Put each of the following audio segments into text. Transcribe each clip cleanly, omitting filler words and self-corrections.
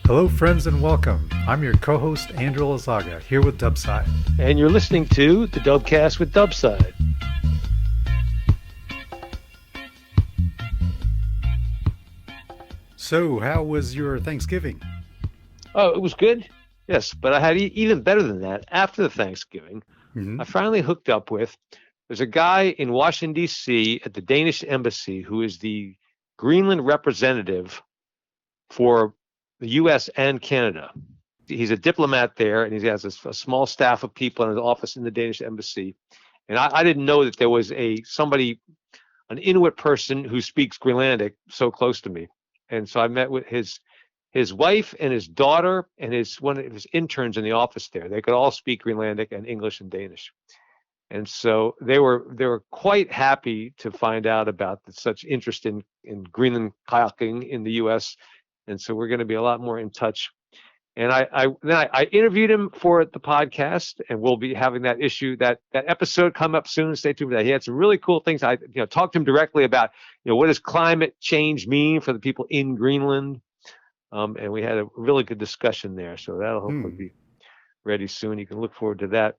Hello, friends, and welcome. I'm your co-host, Andrew Lazaga, here with Dubside. And you're listening to the DUBCAST with Dubside. So, how was your Thanksgiving? Oh, it was good. Yes, but I had even better than that. After the Thanksgiving, I finally hooked up with, there's a guy in Washington, D.C. at the Danish embassy who is the Greenland representative for the U.S. and Canada. He's a diplomat there, and he has a small staff of people in his office in the Danish embassy. And I didn't know that there was an Inuit person who speaks Greenlandic so close to me. And so I met with his wife and his daughter and one of his interns in the office there. They could all speak Greenlandic and English and Danish. And so they were quite happy to find out about such interest in Greenland kayaking in the U.S. And so we're going to be a lot more in touch. And I interviewed him for the podcast, and we'll be having that episode come up soon. Stay tuned for that. He had some really cool things. I talked to him directly about what does climate change mean for the people in Greenland, and we had a really good discussion there. So that'll hopefully be ready soon. You can look forward to that.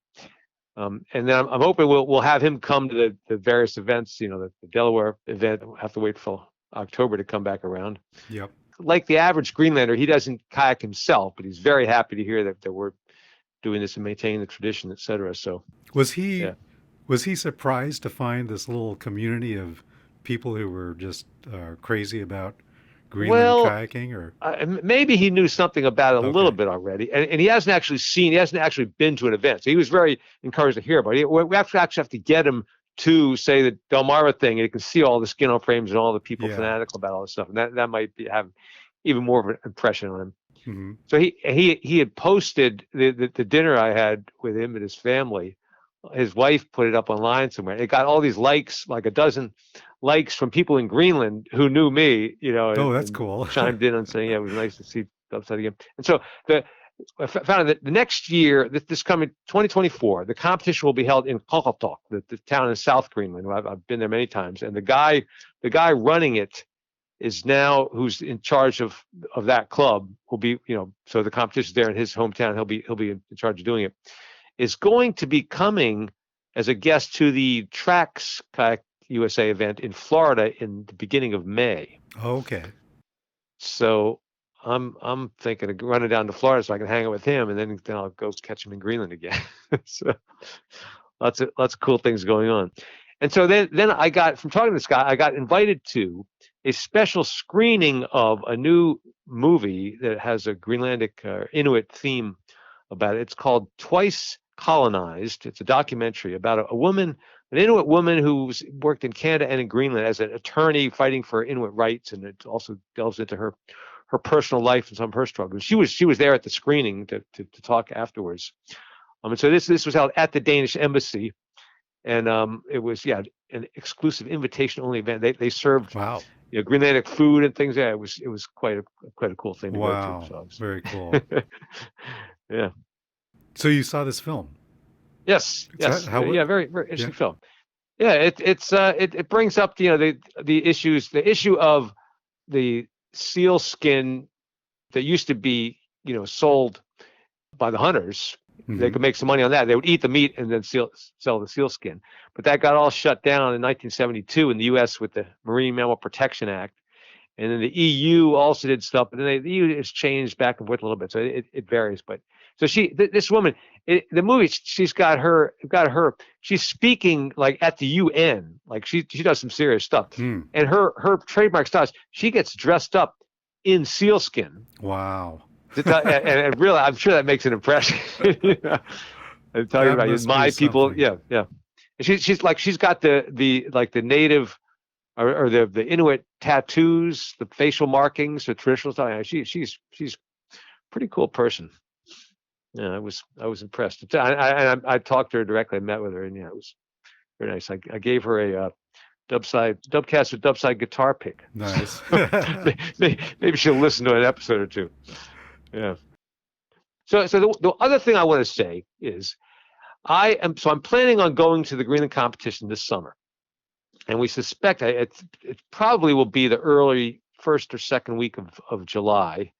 And then I'm hoping we'll have him come to the various events. The Delaware event. We'll have to wait for October to come back around. Yep. Like the average Greenlander, he doesn't kayak himself, but he's very happy to hear that we're doing this and maintaining the tradition, et cetera. So was he surprised to find this little community of people who were just crazy about Greenland kayaking? Or maybe he knew something about it a little bit already, and he hasn't actually been to an event. So he was very encouraged to hear about it. We actually have to get him to say the Delmarva thing, and you can see all the skin on frames and all the people fanatical about all this stuff, and that might have even more of an impression on him. Mm-hmm. So he had posted the dinner I had with him and his family. His wife put it up online somewhere. It got all these likes, like a dozen likes from people in Greenland who knew me. That's cool. Chimed in on saying, it was nice to see Dubside again. And so I found that the next year, this coming 2024, the competition will be held in Qaqortoq, the town in South Greenland. I've been there many times, and the guy running it is now who's in charge of that club. Will be so the competition's there in his hometown. He'll be in charge of doing it. Is going to be coming as a guest to the Trax Kayak USA event in Florida in the beginning of May. Okay. So I'm thinking of running down to Florida so I can hang out with him, and then I'll go catch him in Greenland again. So lots of cool things going on. And so then I got, from talking to this guy, I got invited to a special screening of a new movie that has a Greenlandic Inuit theme about it. It's called Twice Colonized. It's a documentary about an Inuit woman who's worked in Canada and in Greenland as an attorney fighting for Inuit rights, and it also delves into her personal life and some of her struggles. She was there at the screening to talk afterwards. And so this was held at the Danish embassy, and it was an exclusive invitation only event. They served Greenlandic food and things. Yeah, it was quite a cool thing to go to. So very cool. Yeah. So you saw this film? Yes. Very, very interesting film. Yeah, it brings up the issue of the seal skin that used to be sold by the hunters. Mm-hmm. They could make some money on that. They would eat the meat and then sell the seal skin. But that got all shut down in 1972 in the U.S. with the Marine Mammal Protection Act. And then the EU also did stuff, but then the EU has changed back and forth a little bit, so it varies. But so this woman, the movie, she's speaking like at the UN, like she does some serious stuff, and her trademark style, she gets dressed up in sealskin. Wow. And really, I'm sure that makes an impression. I'm talking about my people, yeah. And she's got the native. Or the Inuit tattoos, the facial markings, the traditional style. She's a pretty cool person. Yeah, I was impressed. I talked to her directly. I met with her, and it was very nice. I gave her a DUBCAST with Dubside guitar pick. Nice. Maybe she'll listen to an episode or two. Yeah. So the other thing I want to say is I'm planning on going to the Greenland competition this summer. And we suspect it probably will be the early first or second week of July.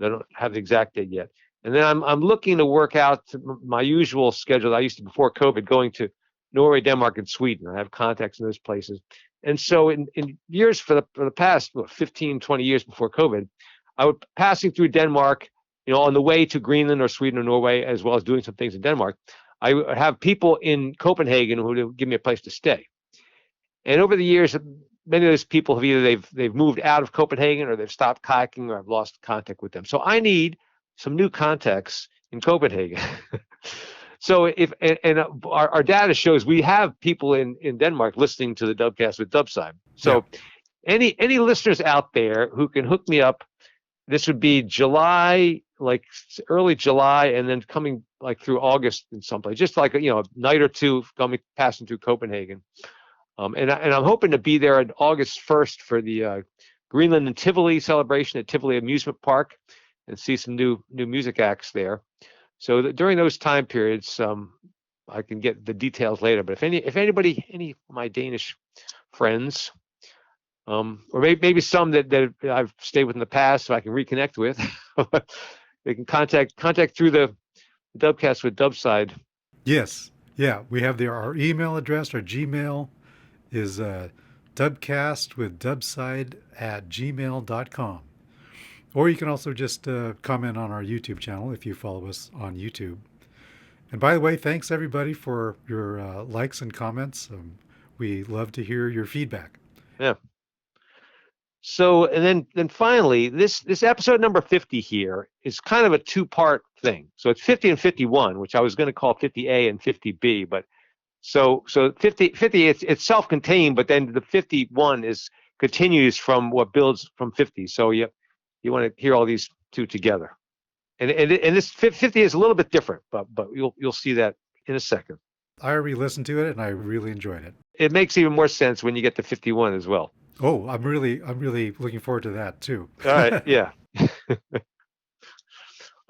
I don't have the exact date yet. And then I'm looking to work out my usual schedule that I used to before COVID, going to Norway, Denmark, and Sweden. I have contacts in those places. And so in years for the past 15, 20 years before COVID, I was passing through Denmark, on the way to Greenland or Sweden or Norway, as well as doing some things in Denmark. I would have people in Copenhagen who would give me a place to stay. And over the years, many of those people have either they've moved out of Copenhagen, or they've stopped kayaking, or I've lost contact with them. So I need some new contacts in Copenhagen. So if our data shows we have people in Denmark listening to the Dubcast with Dubside. So any listeners out there who can hook me up, this would be July, like early July, and then coming like through August in some place, just like a night or two passing through Copenhagen. And I'm hoping to be there on August 1st for the Greenland and Tivoli celebration at Tivoli Amusement Park, and see some new music acts there. So during those time periods, I can get the details later. But if anybody, any of my Danish friends, or maybe some that I've stayed with in the past, so I can reconnect with, they can contact through the Dubcast with Dubside. Yes, yeah, we have our email address. Our Gmail is dubcastwithdubside@gmail.com. Or you can also just comment on our YouTube channel if you follow us on YouTube. And by the way, thanks everybody for your likes and comments. We love to hear your feedback. Yeah. So, and then finally, this episode number 50 here is kind of a two-part thing. So it's 50 and 51, which I was going to call 50A and 50B, but so 50 it's self-contained, but then the 51 continues from what builds from 50. So you want to hear all these two together, and this 50 is a little bit different, but you'll see that in a second. I already listened to it and I really enjoyed it. It makes even more sense when you get to 51 as well. Oh, I'm really looking forward to that too. All right, yeah.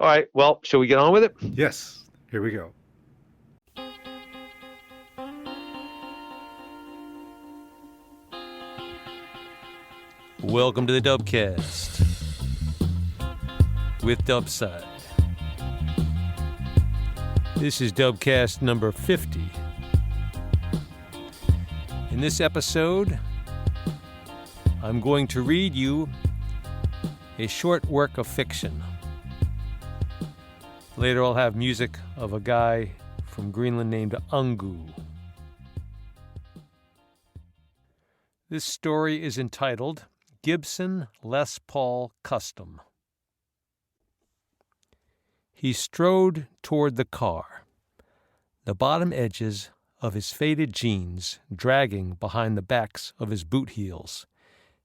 All right, well, shall we get on with it? Yes, here we go. Welcome to the Dubcast with Dubside. This is Dubcast number 50. In this episode, I'm going to read you a short work of fiction. Later I'll have music of a guy from Greenland named Ungu. This story is entitled Gibson Les Paul Custom. He strode toward the car, the bottom edges of his faded jeans dragging behind the backs of his boot heels,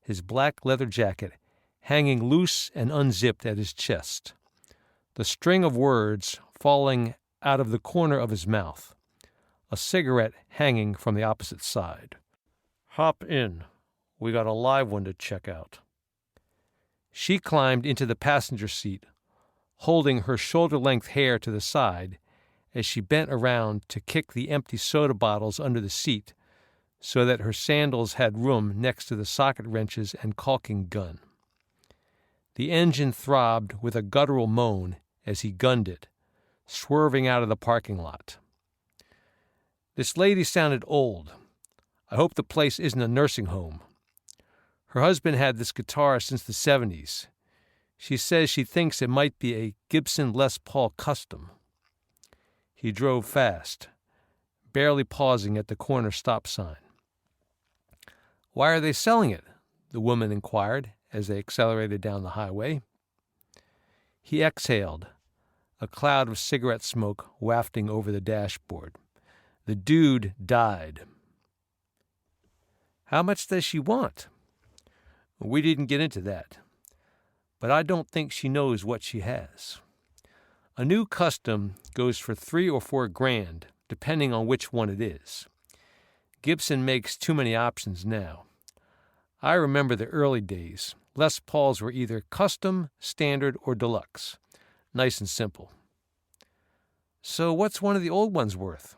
his black leather jacket hanging loose and unzipped at his chest, the string of words falling out of the corner of his mouth, a cigarette hanging from the opposite side. "Hop in. We got a live one to check out." She climbed into the passenger seat, holding her shoulder-length hair to the side as she bent around to kick the empty soda bottles under the seat so that her sandals had room next to the socket wrenches and caulking gun. The engine throbbed with a guttural moan as he gunned it, swerving out of the parking lot. This lady sounded old. I hope the place isn't a nursing home. Her husband had this guitar since the 70s. She says she thinks it might be a Gibson Les Paul Custom. He drove fast, barely pausing at the corner stop sign. "Why are they selling it?" the woman inquired as they accelerated down the highway. He exhaled, a cloud of cigarette smoke wafting over the dashboard. The dude died. "How much does she want?" "We didn't get into that, but I don't think she knows what she has. A new custom goes for $3 or $4 grand, depending on which one it is. Gibson makes too many options now. I remember the early days. Les Pauls were either custom, standard, or deluxe. Nice and simple." "So what's one of the old ones worth?"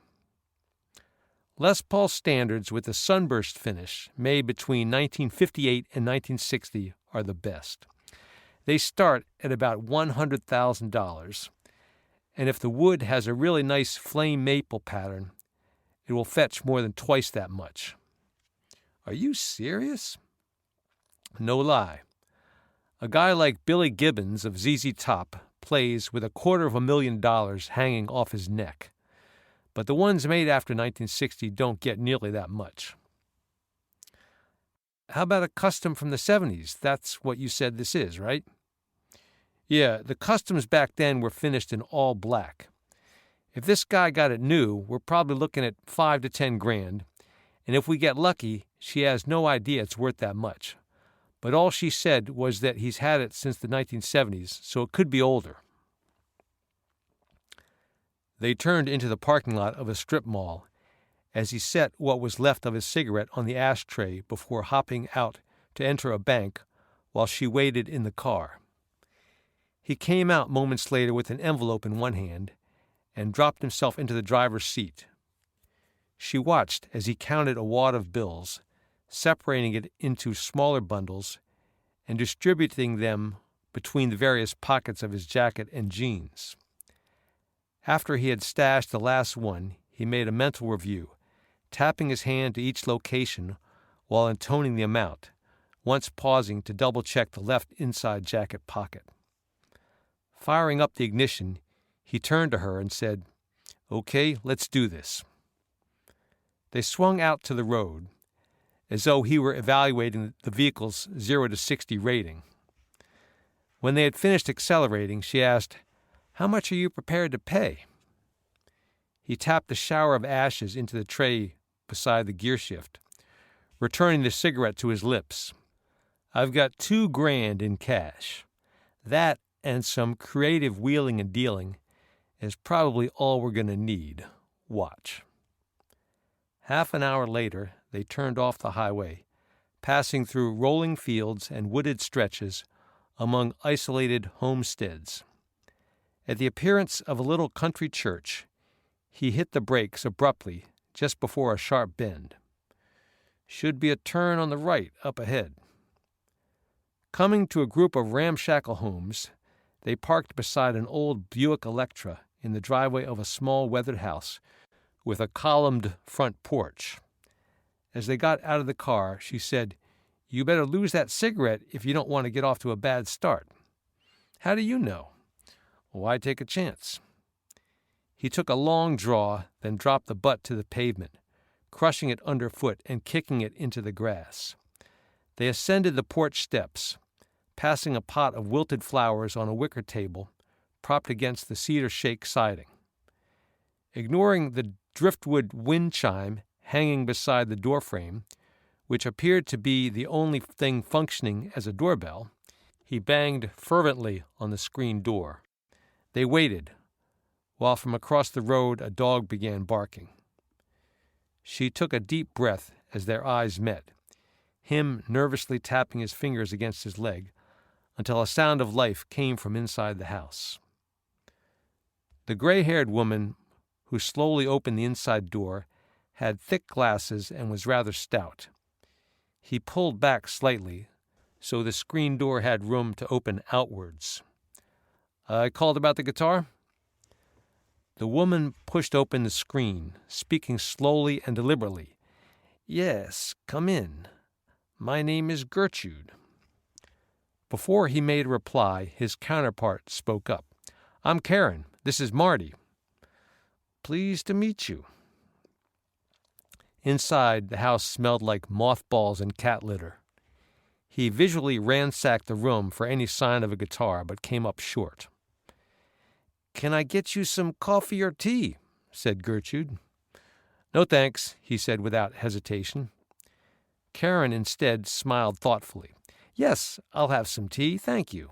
Les Paul standards with the sunburst finish made between 1958 and 1960 are the best. They start at about $100,000, and if the wood has a really nice flame maple pattern, it will fetch more than twice that much. Are you serious? No lie. A guy like Billy Gibbons of ZZ Top plays with $250,000 hanging off his neck, but the ones made after 1960 don't get nearly that much. How about a custom from the 70s? That's what you said this is, right? Yeah, the customs back then were finished in all black. If this guy got it new, we're probably looking at $5 to $10,000, and if we get lucky, she has no idea it's worth that much. But all she said was that he's had it since the 1970s, so it could be older. They turned into the parking lot of a strip mall as he set what was left of his cigarette on the ashtray before hopping out to enter a bank while she waited in the car. He came out moments later with an envelope in one hand and dropped himself into the driver's seat. She watched as he counted a wad of bills, separating it into smaller bundles and distributing them between the various pockets of his jacket and jeans. After he had stashed the last one, he made a mental review, tapping his hand to each location while intoning the amount, once pausing to double-check the left inside jacket pocket. Firing up the ignition, he turned to her and said, "Okay, let's do this." They swung out to the road, as though he were evaluating the vehicle's 0 to 60 rating. When they had finished accelerating, she asked, "How much are you prepared to pay?" He tapped a shower of ashes into the tray beside the gear shift, returning the cigarette to his lips. "I've got $2,000 in cash. That and some creative wheeling and dealing is probably all we're going to need. Watch." Half an hour later, they turned off the highway, passing through rolling fields and wooded stretches among isolated homesteads. At the appearance of a little country church, he hit the brakes abruptly just before a sharp bend. Should be a turn on the right up ahead. Coming to a group of ramshackle homes, they parked beside an old Buick Electra in the driveway of a small weathered house with a columned front porch. As they got out of the car, she said, "You better lose that cigarette if you don't want to get off to a bad start." "How do you know?" "Why take a chance?" He took a long draw, then dropped the butt to the pavement, crushing it underfoot and kicking it into the grass. They ascended the porch steps, passing a pot of wilted flowers on a wicker table propped against the cedar shake siding. Ignoring the driftwood wind chime hanging beside the doorframe, which appeared to be the only thing functioning as a doorbell, he banged fervently on the screen door. They waited, while from across the road a dog began barking. She took a deep breath as their eyes met, him nervously tapping his fingers against his leg until a sound of life came from inside the house. The gray-haired woman who slowly opened the inside door had thick glasses and was rather stout. He pulled back slightly, so the screen door had room to open outwards. "I called about the guitar?" The woman pushed open the screen, speaking slowly and deliberately. "Yes, come in. My name is Gertrude." Before he made a reply, his counterpart spoke up. "I'm Karen. This is Marty." "Pleased to meet you." Inside, the house smelled like mothballs and cat litter. He visually ransacked the room for any sign of a guitar, but came up short. "Can I get you some coffee or tea?" said Gertrude. "No thanks," he said without hesitation. Karen instead smiled thoughtfully. "Yes, I'll have some tea, thank you."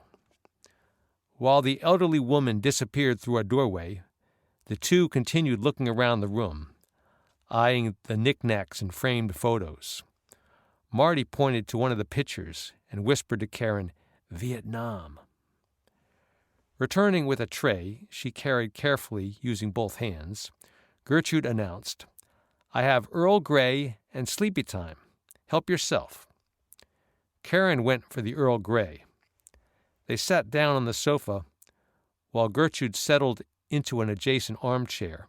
While the elderly woman disappeared through a doorway, the two continued looking around the room, eyeing the knickknacks and framed photos. Marty pointed to one of the pictures and whispered to Karen, "Vietnam." Returning with a tray she carried carefully using both hands, Gertrude announced, "I have Earl Grey and Sleepy Time. Help yourself." Karen went for the Earl Grey. They sat down on the sofa while Gertrude settled into an adjacent armchair,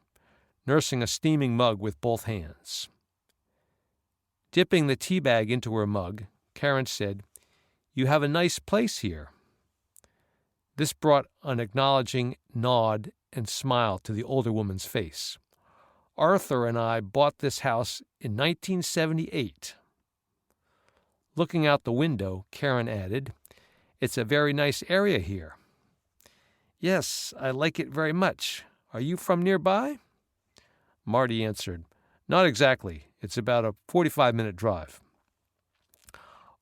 nursing a steaming mug with both hands. Dipping the tea bag into her mug, Karen said, "You have a nice place here." This brought an acknowledging nod and smile to the older woman's face. "Arthur and I bought this house in 1978. Looking out the window, Karen added, "It's a very nice area here." "Yes, I like it very much. Are you from nearby?" Marty answered, "Not exactly. It's about a 45-minute drive."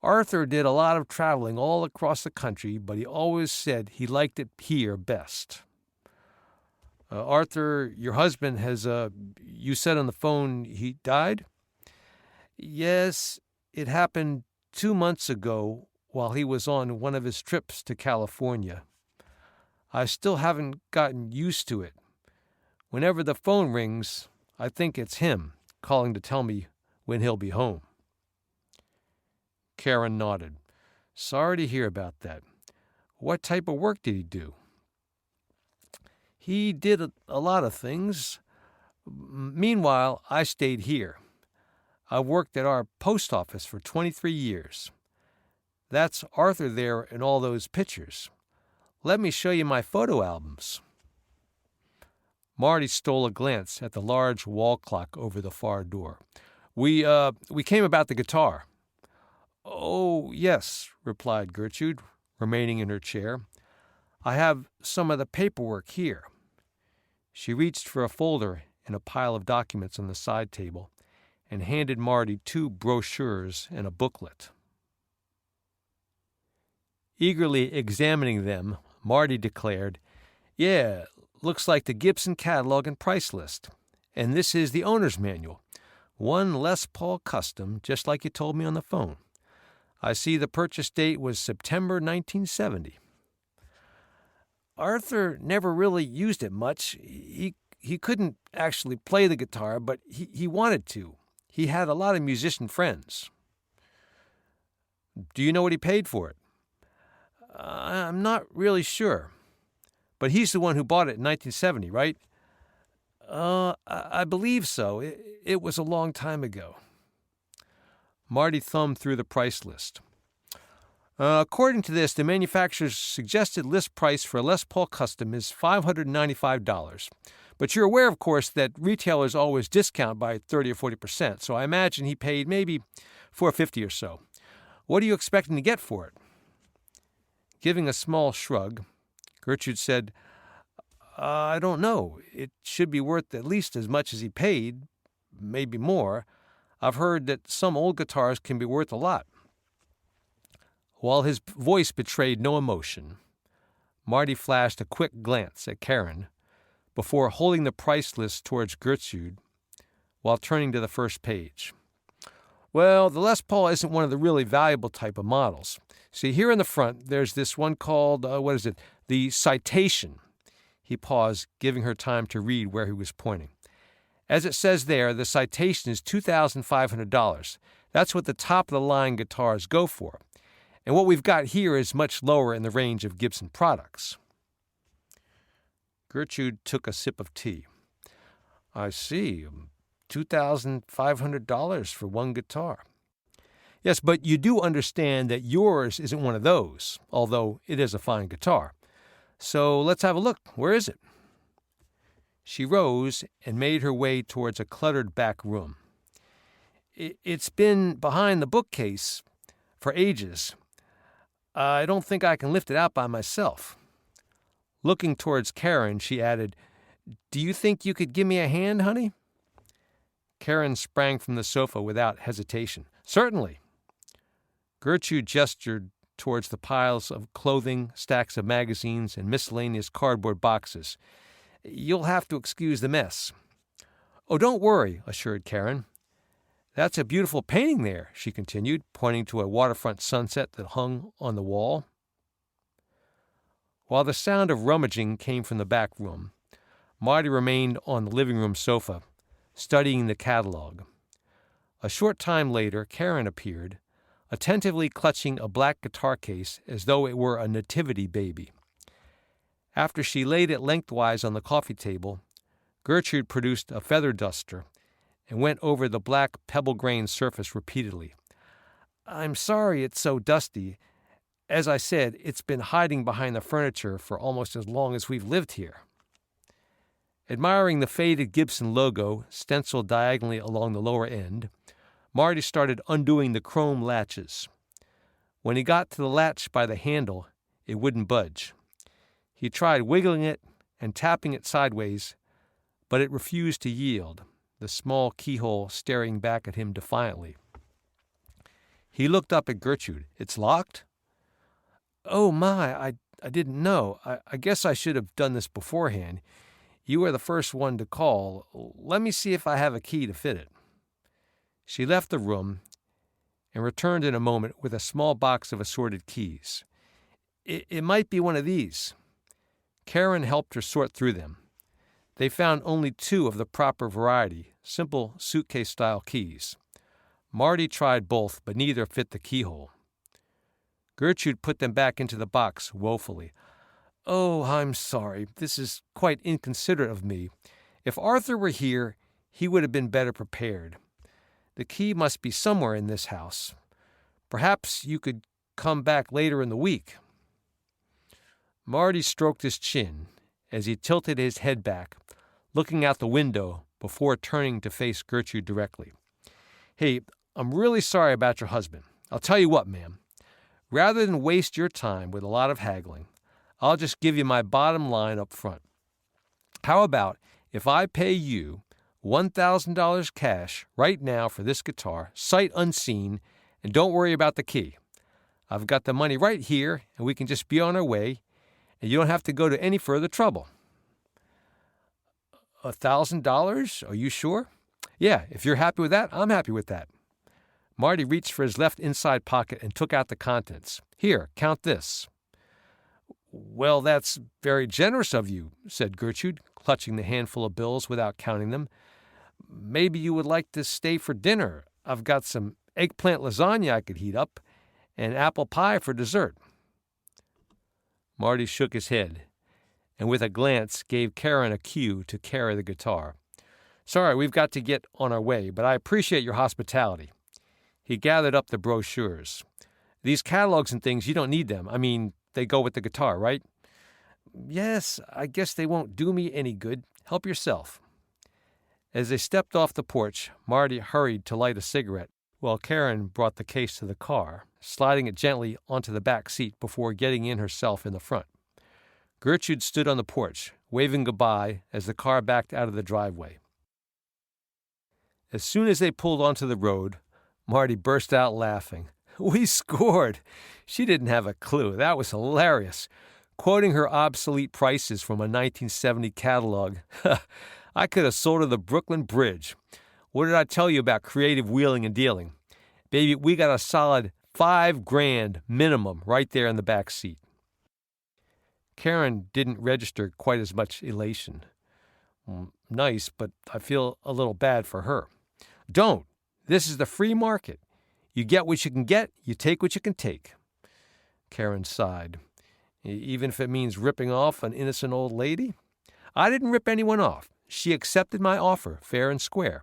Arthur did a lot of traveling all across the country, but he always said he liked it here best. Arthur, your husband has, you said on the phone he died?" "Yes, it happened 2 months ago while he was on one of his trips to California. I still haven't gotten used to it. Whenever the phone rings, I think it's him calling to tell me when he'll be home." Karen nodded. "Sorry to hear about that. What type of work did he do?" "He did a lot of things. Meanwhile, I stayed here. I've worked at our post office for 23 years. That's Arthur there in all those pictures. Let me show you my photo albums." Marty stole a glance at the large wall clock over the far door. We came about the guitar." "Oh, yes," replied Gertrude, remaining in her chair. "I have some of the paperwork here." She reached for a folder in a pile of documents on the side table and handed Marty 2 brochures and a booklet. Eagerly examining them, Marty declared, "Yeah, looks like the Gibson catalog and price list. And this is the owner's manual. One Les Paul Custom, just like you told me on the phone. I see the purchase date was September 1970. Arthur never really used it much. He couldn't actually play the guitar, but he wanted to. He had a lot of musician friends." "Do you know what he paid for it?" "I'm not really sure. But he's the one who bought it in 1970, right?" I believe so. It was a long time ago." Marty thumbed through the price list. According to this, the manufacturer's suggested list price for a Les Paul Custom is $595. But you're aware, of course, that retailers always discount by 30 or 40%, so I imagine he paid maybe $450 or so. What are you expecting to get for it? Giving a small shrug, Gertrude said, "I don't know. It should be worth at least as much as he paid, maybe more. I've heard that some old guitars can be worth a lot." While his voice betrayed no emotion, Marty flashed a quick glance at Karen before holding the price list towards Gertrude while turning to the first page. "Well, the Les Paul isn't one of the really valuable type of models. See, here in the front, there's this one called, the Citation." He paused, giving her time to read where he was pointing. "As it says there, the Citation is $2,500. That's what the top-of-the-line guitars go for. And what we've got here is much lower in the range of Gibson products." Gertrude took a sip of tea. "I see. $2,500 for one guitar." "Yes, but you do understand that yours isn't one of those, although it is a fine guitar. So let's have a look. Where is it?" She rose and made her way towards a cluttered back room. It's been behind the bookcase for ages. I don't think I can lift it out by myself." Looking towards Karen, she added, "Do you think you could give me a hand, honey?" Karen sprang from the sofa without hesitation. "Certainly." Gertrude gestured towards the piles of clothing, stacks of magazines, and miscellaneous cardboard boxes. "You'll have to excuse the mess." "Oh, don't worry," assured Karen. "That's a beautiful painting there," she continued, pointing to a waterfront sunset that hung on the wall. While the sound of rummaging came from the back room, Marty remained on the living room sofa, studying the catalog. A short time later, Karen appeared, attentively clutching a black guitar case as though it were a nativity baby. After she laid it lengthwise on the coffee table, Gertrude produced a feather duster and went over the black pebble-grained surface repeatedly. "I'm sorry it's so dusty. As I said, it's been hiding behind the furniture for almost as long as we've lived here." Admiring the faded Gibson logo stenciled diagonally along the lower end, Marty started undoing the chrome latches. When he got to the latch by the handle, it wouldn't budge. He tried wiggling it and tapping it sideways, but it refused to yield, the small keyhole staring back at him defiantly. He looked up at Gertrude. "It's locked?" "Oh, my, I didn't know. I guess I should have done this beforehand. You were the first one to call. Let me see if I have a key to fit it." She left the room and returned in a moment with a small box of assorted keys. It might be one of these." Karen helped her sort through them. They found only 2 of the proper variety, simple suitcase-style keys. Marty tried both, but neither fit the keyhole. Gertrude put them back into the box woefully. "Oh, I'm sorry. This is quite inconsiderate of me. If Arthur were here, he would have been better prepared. The key must be somewhere in this house. Perhaps you could come back later in the week." Marty stroked his chin as he tilted his head back, looking out the window before turning to face Gertrude directly. "Hey, I'm really sorry about your husband. I'll tell you what, ma'am. Rather than waste your time with a lot of haggling, I'll just give you my bottom line up front. How about if I pay you $1,000 cash right now for this guitar, sight unseen, and don't worry about the key? I've got the money right here, and we can just be on our way, and you don't have to go to any further trouble." $1,000? Are you sure? "Yeah, if you're happy with that, I'm happy with that." Marty reached for his left inside pocket and took out the contents. "Here, count this." "Well, that's very generous of you," said Gertrude, clutching the handful of bills without counting them. "Maybe you would like to stay for dinner. I've got some eggplant lasagna I could heat up, and apple pie for dessert." Marty shook his head, and with a glance gave Karen a cue to carry the guitar. "Sorry, we've got to get on our way, but I appreciate your hospitality." He gathered up the brochures. "These catalogs and things, you don't need them. I mean, they go with the guitar, right?" "Yes, I guess they won't do me any good. Help yourself." As they stepped off the porch, Marty hurried to light a cigarette, while Karen brought the case to the car, sliding it gently onto the back seat before getting in herself in the front. Gertrude stood on the porch, waving goodbye as the car backed out of the driveway. As soon as they pulled onto the road, Marty burst out laughing. "We scored!" She didn't have a clue. That was hilarious. Quoting her obsolete prices from a 1970 catalog. I could have sold her the Brooklyn Bridge. What did I tell you about creative wheeling and dealing? Baby, we got a solid $5,000 minimum right there in the back seat. Karen didn't register quite as much elation. Nice, but I feel a little bad for her. Don't. This is the free market. You get what you can get, you take what you can take. Karen sighed. Even if it means ripping off an innocent old lady? I didn't rip anyone off. She accepted my offer, fair and square.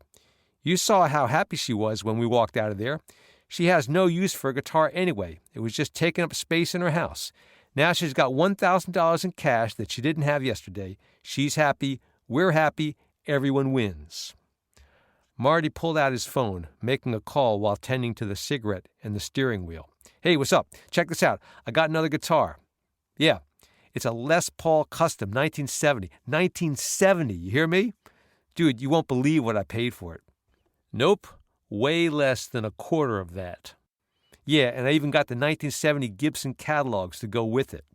You saw how happy she was when we walked out of there. She has no use for a guitar anyway. It was just taking up space in her house. Now she's got $1,000 in cash that she didn't have yesterday. She's happy. We're happy. Everyone wins. Marty pulled out his phone, making a call while tending to the cigarette and the steering wheel. Hey, what's up? Check this out. I got another guitar. Yeah, it's a Les Paul Custom, 1970. 1970, you hear me? Dude, you won't believe what I paid for it. Nope, way less than a quarter of that. Yeah, and I even got the 1970 Gibson catalogs to go with it.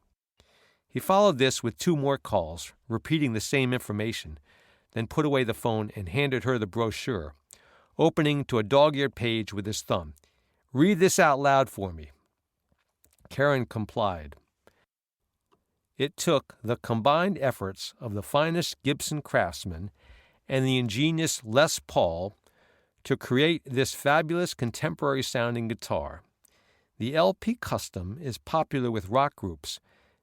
He followed this with 2 more calls, repeating the same information, then put away the phone and handed her the brochure, opening to a dog-eared page with his thumb. Read this out loud for me. Karen complied. It took the combined efforts of the finest Gibson craftsmen and the ingenious Les Paul to create this fabulous contemporary-sounding guitar. The LP Custom is popular with rock groups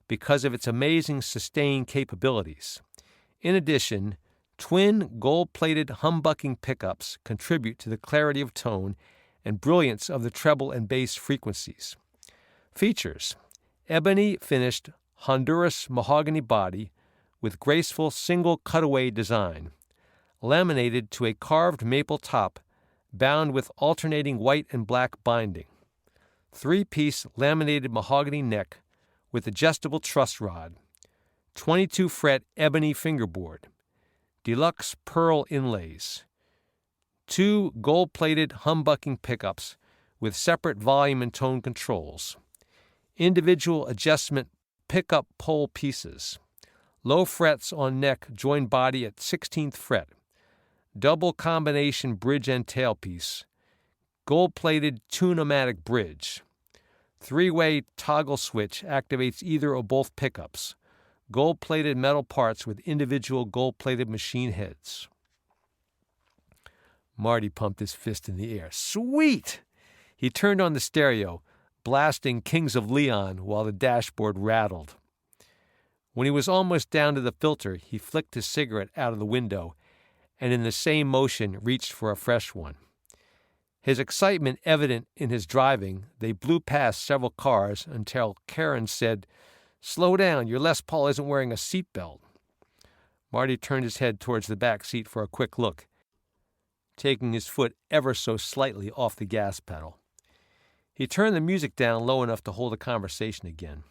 because of its amazing sustain capabilities. In addition, twin gold-plated humbucking pickups contribute to the clarity of tone and brilliance of the treble and bass frequencies. Features: ebony-finished Honduras mahogany body with graceful single cutaway design, laminated to a carved maple top bound with alternating white and black binding, 3-piece laminated mahogany neck with adjustable truss rod, 22-fret ebony fingerboard, deluxe pearl inlays, 2 gold-plated humbucking pickups with separate volume and tone controls, individual adjustment pickup pole pieces, low frets on neck joined body at 16th fret, double combination bridge and tailpiece, gold-plated tune-o-matic bridge, 3-way toggle switch activates either or both pickups, gold-plated metal parts with individual gold-plated machine heads. Marty pumped his fist in the air. Sweet! He turned on the stereo, blasting Kings of Leon while the dashboard rattled. When he was almost down to the filter, he flicked his cigarette out of the window and in the same motion reached for a fresh one. His excitement evident in his driving, they blew past several cars until Karen said, "Slow down, your Les Paul isn't wearing a seatbelt." Marty turned his head towards the back seat for a quick look, taking his foot ever so slightly off the gas pedal. He turned the music down low enough to hold a conversation again.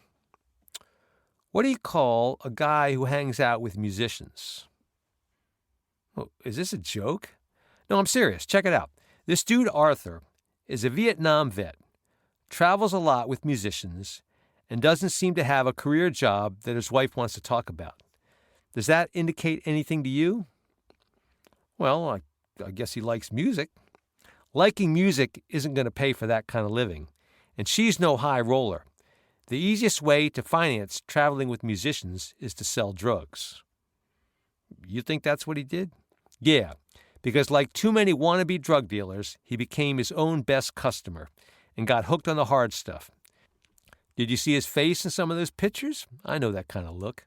"What do you call a guy who hangs out with musicians?" "Oh, is this a joke?" "No, I'm serious. Check it out. This dude, Arthur, is a Vietnam vet, travels a lot with musicians, and doesn't seem to have a career job that his wife wants to talk about. Does that indicate anything to you?" "Well, I guess he likes music." "Liking music isn't going to pay for that kind of living, and she's no high roller. The easiest way to finance traveling with musicians is to sell drugs." "You think that's what he did?" "Yeah, because like too many wannabe drug dealers, he became his own best customer and got hooked on the hard stuff. Did you see his face in some of those pictures? I know that kind of look."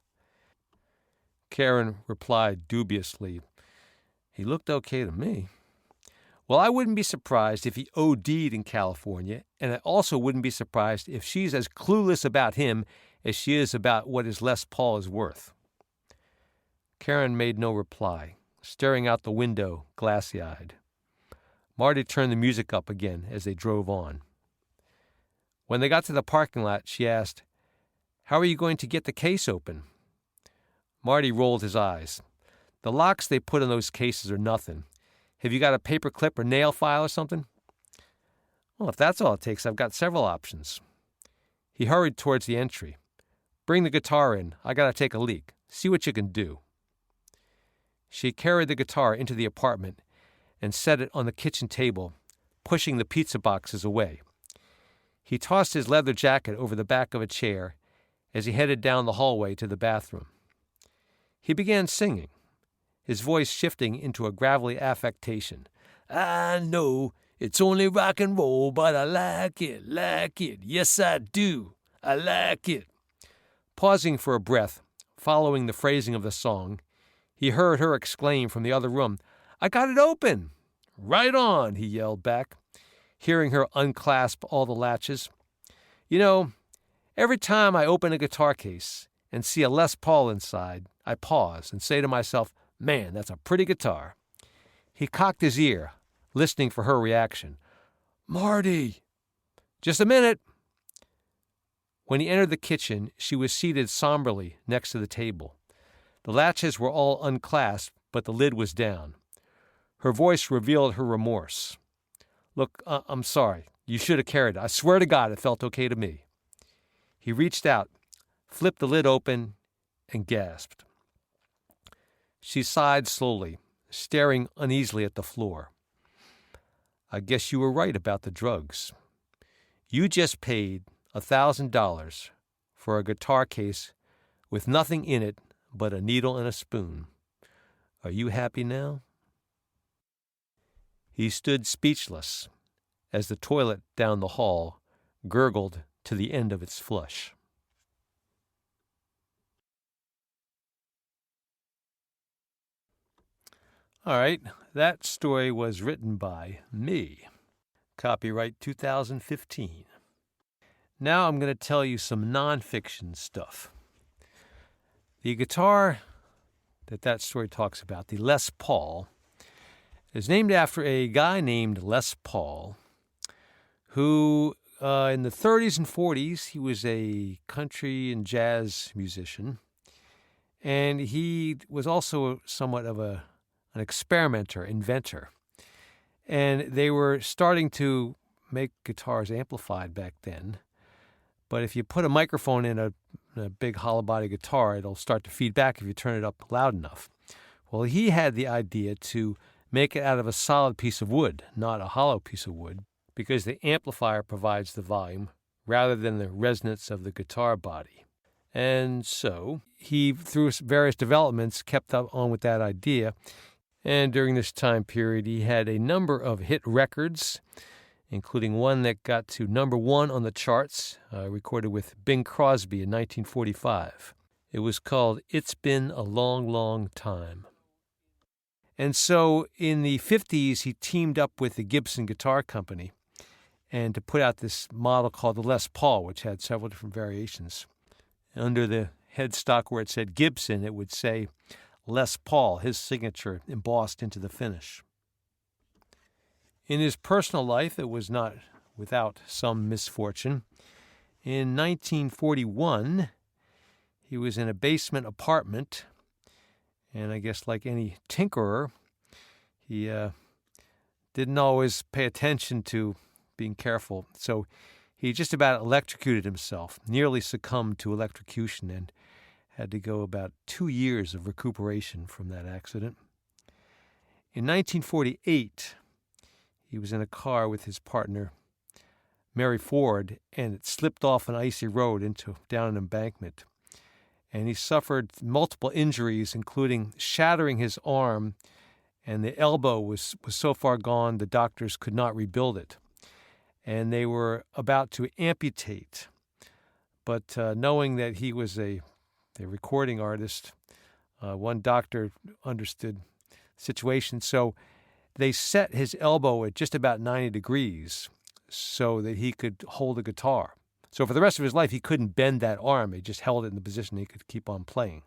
Karen replied dubiously, "He looked okay to me." "Well, I wouldn't be surprised if he OD'd in California, and I also wouldn't be surprised if she's as clueless about him as she is about what his Les Paul is worth." Karen made no reply, staring out the window, glassy-eyed. Marty turned the music up again as they drove on. When they got to the parking lot, she asked, "How are you going to get the case open?" Marty rolled his eyes. "The locks they put in those cases are nothing. Have you got a paper clip or nail file or something?" "Well, if that's all it takes, I've got several options." He hurried towards the entry. "Bring the guitar in. I got to take a leak. See what you can do." She carried the guitar into the apartment and set it on the kitchen table, pushing the pizza boxes away. He tossed his leather jacket over the back of a chair as he headed down the hallway to the bathroom. He began singing, his voice shifting into a gravelly affectation. "I know it's only rock and roll, but I like it, yes I do, I like it." Pausing for a breath, following the phrasing of the song, he heard her exclaim from the other room, "I got it open!" "Right on," he yelled back, hearing her unclasp all the latches. "You know, every time I open a guitar case and see a Les Paul inside, I pause and say to myself, 'Man, that's a pretty guitar.'" He cocked his ear, listening for her reaction. "Marty!" "Just a minute." When he entered the kitchen, she was seated somberly next to the table. The latches were all unclasped, but the lid was down. Her voice revealed her remorse. "Look, I'm sorry. You should have carried it. I swear to God it felt okay to me." He reached out, flipped the lid open, and gasped. She sighed slowly, staring uneasily at the floor. "I guess you were right about the drugs. You just paid $1,000 for a guitar case with nothing in it but a needle and a spoon. Are you happy now?" He stood speechless as the toilet down the hall gurgled to the end of its flush. All right, that story was written by me. Copyright 2015. Now I'm going to tell you some nonfiction stuff. The guitar that story talks about, the Les Paul, is named after a guy named Les Paul who, in the 30s and 40s, he was a country and jazz musician, and he was also somewhat of an experimenter, inventor. And they were starting to make guitars amplified back then. But if you put a microphone in a big hollow body guitar, it'll start to feed back if you turn it up loud enough. Well, he had the idea to make it out of a solid piece of wood, not a hollow piece of wood, because the amplifier provides the volume rather than the resonance of the guitar body. And so he, through various developments, kept on with that idea. And during this time period, he had a number of hit records, including one that got to number 1 on the charts, recorded with Bing Crosby in 1945. It was called It's Been a Long, Long Time. And so in the 50s, he teamed up with the Gibson Guitar Company and to put out this model called the Les Paul, which had several different variations. Under the headstock where it said Gibson, it would say Les Paul, his signature embossed into the finish. In his personal life, it was not without some misfortune. In 1941, he was in a basement apartment, and I guess like any tinkerer, he didn't always pay attention to being careful. So he just about electrocuted himself, nearly succumbed to electrocution, and had to go about 2 years of recuperation from that accident. In 1948, he was in a car with his partner, Mary Ford, and it slipped off an icy road down an embankment. And he suffered multiple injuries, including shattering his arm, and the elbow was so far gone the doctors could not rebuild it. And they were about to amputate. But knowing that he was a recording artist, one doctor understood the situation, so they set his elbow at just about 90 degrees so that he could hold a guitar. So for the rest of his life, he couldn't bend that arm. He just held it in the position he could keep on playing.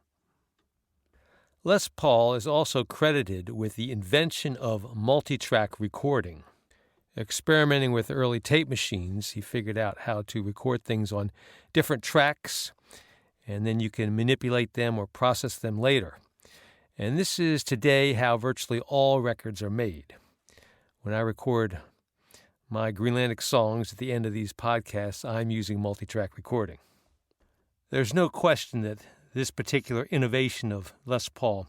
Les Paul is also credited with the invention of multi-track recording. Experimenting with early tape machines, he figured out how to record things on different tracks, and then you can manipulate them or process them later. And this is today how virtually all records are made. When I record my Greenlandic songs at the end of these podcasts, I'm using multi-track recording. There's no question that this particular innovation of Les Paul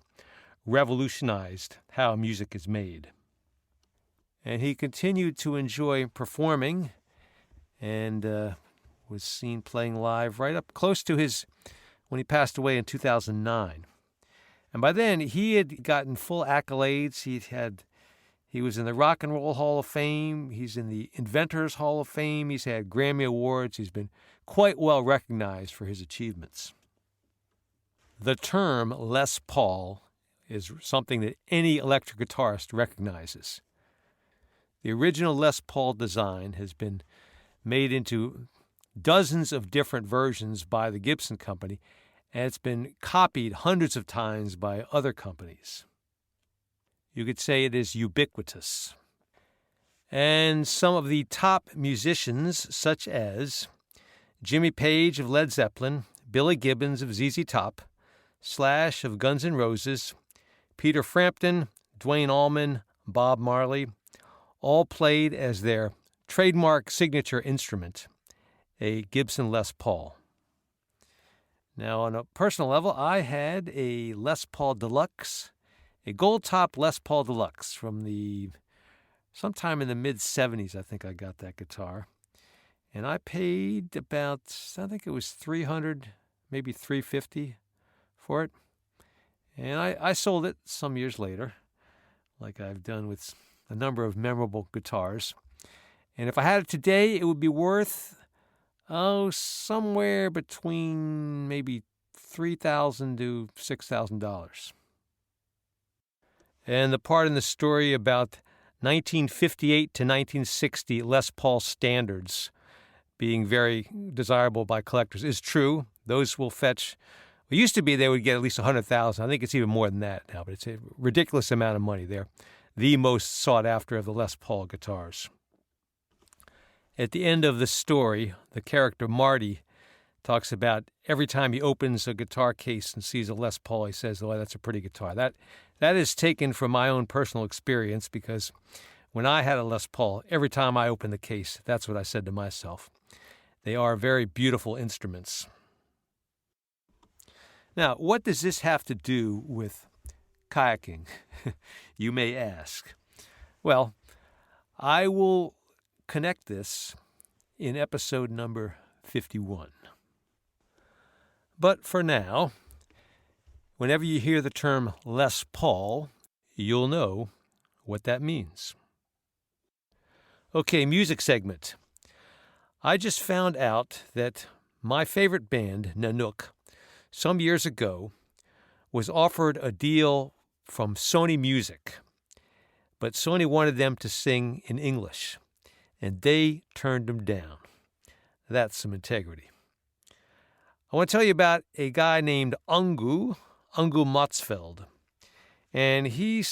revolutionized how music is made. And he continued to enjoy performing and was seen playing live right up close to when he passed away in 2009. And by then, he had gotten full accolades. He was in the Rock and Roll Hall of Fame. He's in the Inventors Hall of Fame. He's had Grammy Awards. He's been quite well recognized for his achievements. The term Les Paul is something that any electric guitarist recognizes. The original Les Paul design has been made into dozens of different versions by the Gibson Company, and it's been copied hundreds of times by other companies. You could say it is ubiquitous. And some of the top musicians, such as Jimmy Page of Led Zeppelin, Billy Gibbons of ZZ Top, Slash of Guns N' Roses, Peter Frampton, Duane Allman, Bob Marley, all played as their trademark signature instrument, a Gibson Les Paul. Now, on a personal level, I had a Les Paul Deluxe, a gold-top Les Paul Deluxe from sometime in the mid-'70s, I think I got that guitar. And I paid about, I think it was $300, maybe $350 for it. And I sold it some years later, like I've done with a number of memorable guitars. And if I had it today, it would be worth Oh, somewhere between maybe $3,000 to $6,000. And the part in the story about 1958 to 1960 Les Paul standards being very desirable by collectors is true. Those will fetch, it used to be they would get at least $100,000. I think it's even more than that now, but it's a ridiculous amount of money. They're the most sought after of the Les Paul guitars. At the end of the story, the character Marty talks about every time he opens a guitar case and sees a Les Paul, he says, "Oh, that's a pretty guitar." That is taken from my own personal experience, because when I had a Les Paul, every time I opened the case, that's what I said to myself. They are very beautiful instruments. Now, what does this have to do with kayaking, you may ask? Well, I will connect this in episode number 51. But for now, whenever you hear the term Les Paul, you'll know what that means. Okay, music segment. I just found out that my favorite band, Nanook, some years ago, was offered a deal from Sony Music, but Sony wanted them to sing in English, and they turned them down. That's some integrity. I want to tell you about a guy named Ungu Motzfeld. And he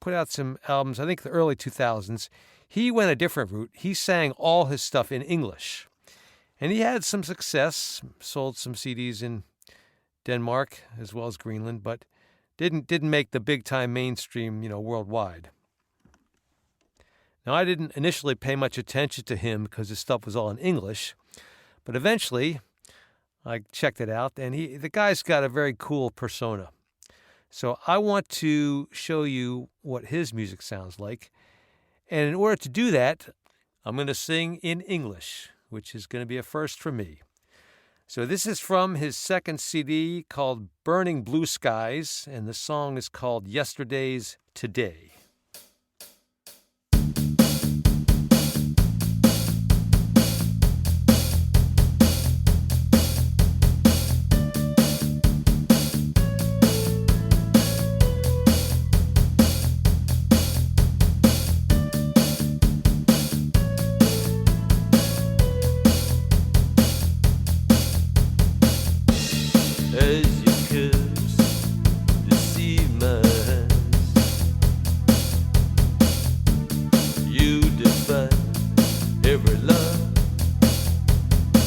put out some albums, I think the early 2000s. He went a different route. He sang all his stuff in English. And he had some success, sold some CDs in Denmark as well as Greenland, but didn't make the big-time mainstream, worldwide. Now, I didn't initially pay much attention to him because his stuff was all in English, but eventually I checked it out, and the guy's got a very cool persona. So I want to show you what his music sounds like. And in order to do that, I'm going to sing in English, which is going to be a first for me. So this is from his second CD called Burning Blue Skies, and the song is called Yesterday's Today.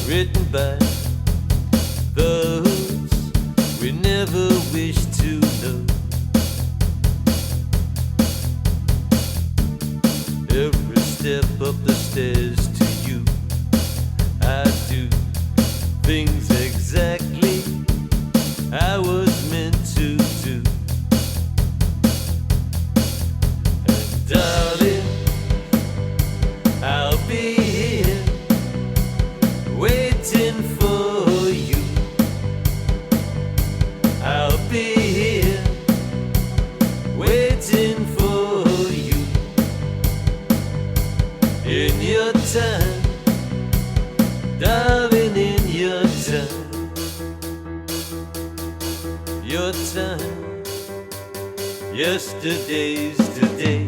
Written by those we never wish to know. Every step up the stairs to you, I do things exactly I was meant to do. And darling, I'll be here waiting for you. I'll be here waiting for you. In your time, darling, in your time. Your time, yesterday's today.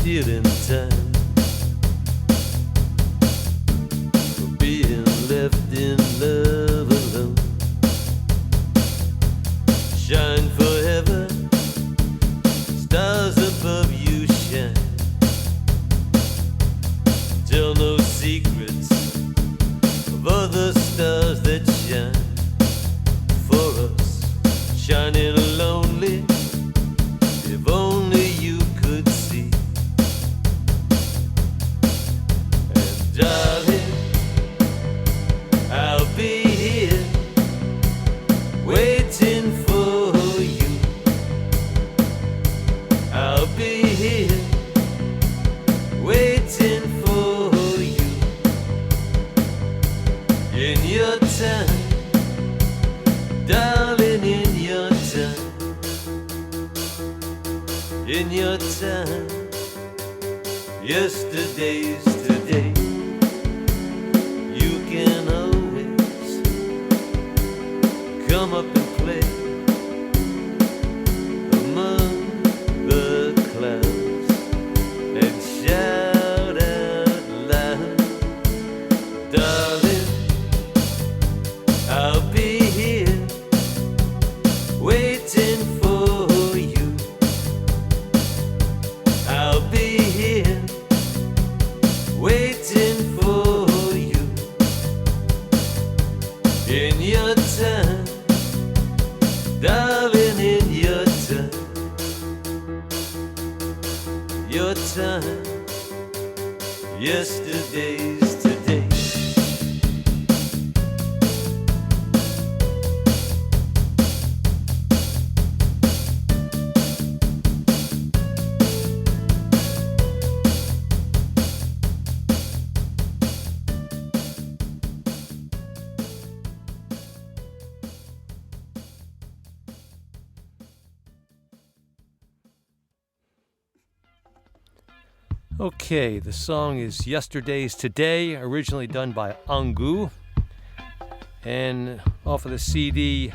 Stealing time for being left in love alone. Shine forever, stars above you shine. Tell no secrets of other stars that shine for us, shining lonely. If only you could see. Darling, I'll be here waiting for you. I'll be here waiting for you. time, darling, in your time, in your time. Yesterday's today. You can always come up and play among the clouds and shout out loud, darling, I'll be here waiting for you. I'll be here waiting for you in your time, darling, in your time, your time. Yesterday's today. Okay, the song is Yesterday's Today, originally done by Angu, and off of the CD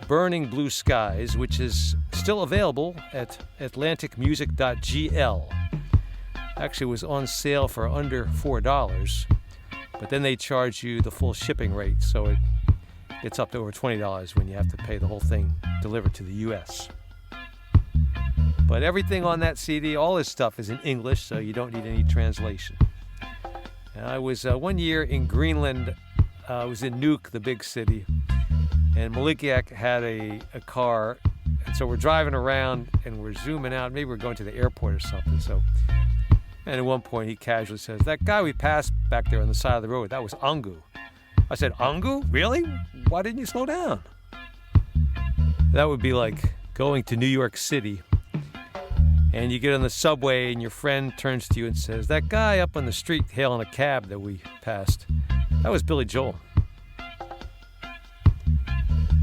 Burning Blue Skies, which is still available at atlanticmusic.gl. Actually, it was on sale for under $4, but then they charge you the full shipping rate, so it's up to over $20 when you have to pay the whole thing delivered to the U.S. But everything on that CD, all this stuff is in English, so you don't need any translation. And I was 1 year in Greenland. I was in Nuuk, the big city, and Malikiak had a car. And so we're driving around, and we're zooming out. Maybe we're going to the airport or something. And at one point, he casually says, "That guy we passed back there on the side of the road, that was Angu." I said, "Angu? Really? Why didn't you slow down?" That would be like going to New York City, and you get on the subway and your friend turns to you and says, "That guy up on the street hailing a cab that we passed, that was Billy Joel."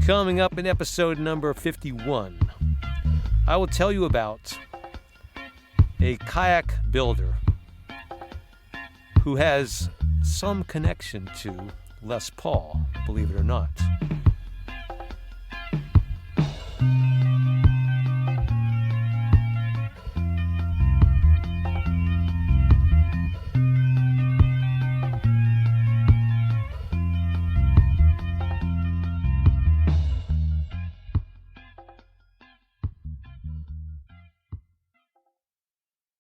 Coming up in episode number 51, I will tell you about a kayak builder who has some connection to Les Paul, believe it or not.